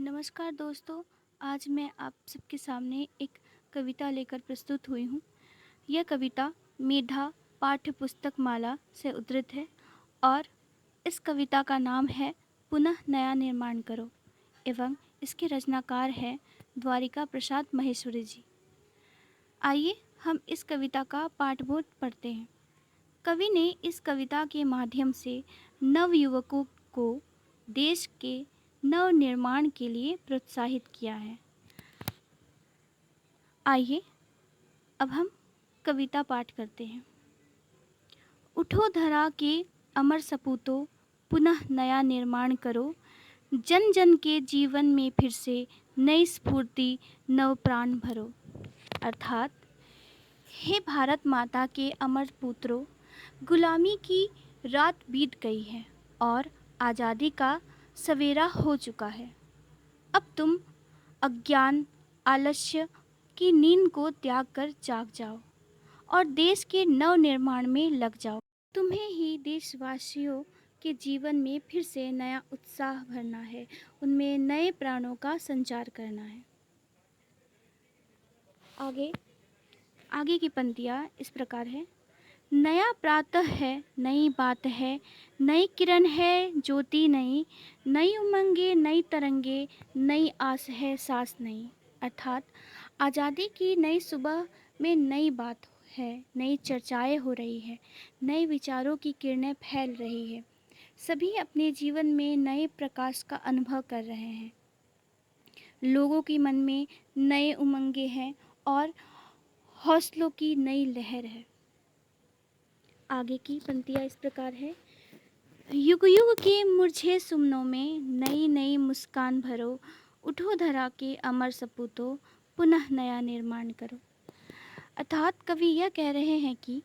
नमस्कार दोस्तों। आज मैं आप सबके सामने एक कविता लेकर प्रस्तुत हुई हूँ। यह कविता मेधा पाठ्य पुस्तक माला से उद्धृत है और इस कविता का नाम है पुनः नया निर्माण करो एवं इसके रचनाकार हैं द्वारिका प्रसाद महेश्वरी जी। आइए हम इस कविता का पाठबोध पढ़ते हैं। कवि ने इस कविता के माध्यम से नवयुवकों को देश के नव निर्माण के लिए प्रोत्साहित किया है। आइए अब हम कविता पाठ करते हैं। उठो धरा के अमर सपूतों, पुनः नया निर्माण करो। जन जन के जीवन में फिर से नई स्फूर्ति नव प्राण भरो। अर्थात हे भारत माता के अमर पुत्रों, गुलामी की रात बीत गई है और आज़ादी का सवेरा हो चुका है। अब तुम अज्ञान आलस्य की नींद को त्याग कर जाग जाओ और देश के नव निर्माण में लग जाओ। तुम्हें ही देशवासियों के जीवन में फिर से नया उत्साह भरना है, उनमें नए प्राणों का संचार करना है। आगे की पंक्तियाँ इस प्रकार है। नया प्रातः है, नई बात है, नई किरण है, ज्योति नई, नई उमंगे, नई तरंगे, नई आस है, सांस नई। अर्थात आज़ादी की नई सुबह में नई बात है, नई चर्चाएं हो रही है, नए विचारों की किरणें फैल रही है। सभी अपने जीवन में नए प्रकाश का अनुभव कर रहे हैं। लोगों के मन में नए उमंगे हैं और हौसलों की नई लहर है। आगे की पंक्तियाँ इस प्रकार है। युग युग के मुरझे सुमनों में नई नई मुस्कान भरो। उठो धरा के अमर सपूतों, पुनः नया निर्माण करो। अर्थात कवि यह कह रहे हैं कि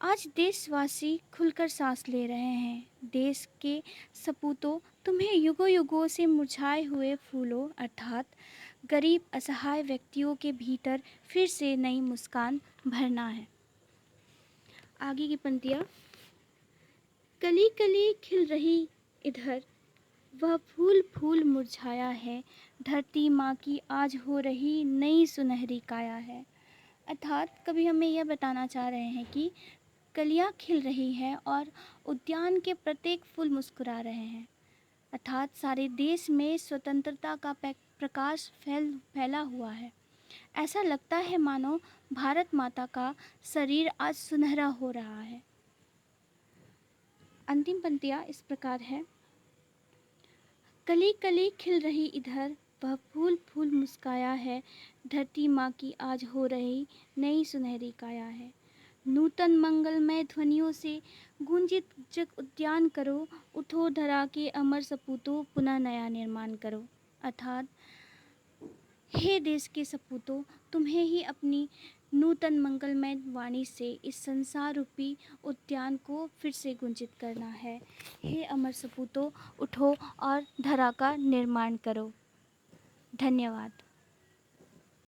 आज देशवासी खुलकर सांस ले रहे हैं। देश के सपूतों, तुम्हें युगों युगों से मुरझाए हुए फूलों अर्थात गरीब असहाय व्यक्तियों के भीतर फिर से नई मुस्कान भरना है। आगे की पंक्तियाँ। कली कली खिल रही इधर, वह फूल फूल मुरझाया है। धरती माँ की आज हो रही नई सुनहरी काया है। अर्थात कभी हमें यह बताना चाह रहे हैं कि कलियाँ खिल रही हैं और उद्यान के प्रत्येक फूल मुस्कुरा रहे हैं। अर्थात सारे देश में स्वतंत्रता का प्रकाश फैला हुआ है। ऐसा लगता है मानो भारत माता का शरीर आज सुनहरा हो रहा है। अंतिम पंक्तियाँ इस प्रकार है। कली कली खिल रही इधर, वह फूल फूल मुस्काया है। धरती माँ की आज हो रही नई सुनहरी काया है। नूतन मंगलमय ध्वनियों से गूंजित जग उद्यान करो। उठो धरा के अमर सपूतों, पुनः नया निर्माण करो। अर्थात हे देश के सपूतों, तुम्हें ही अपनी नूतन मंगलमय वाणी से इस संसार रूपी उद्यान को फिर से गुंजित करना है। हे अमर सपूतों, उठो और धरा का निर्माण करो। धन्यवाद।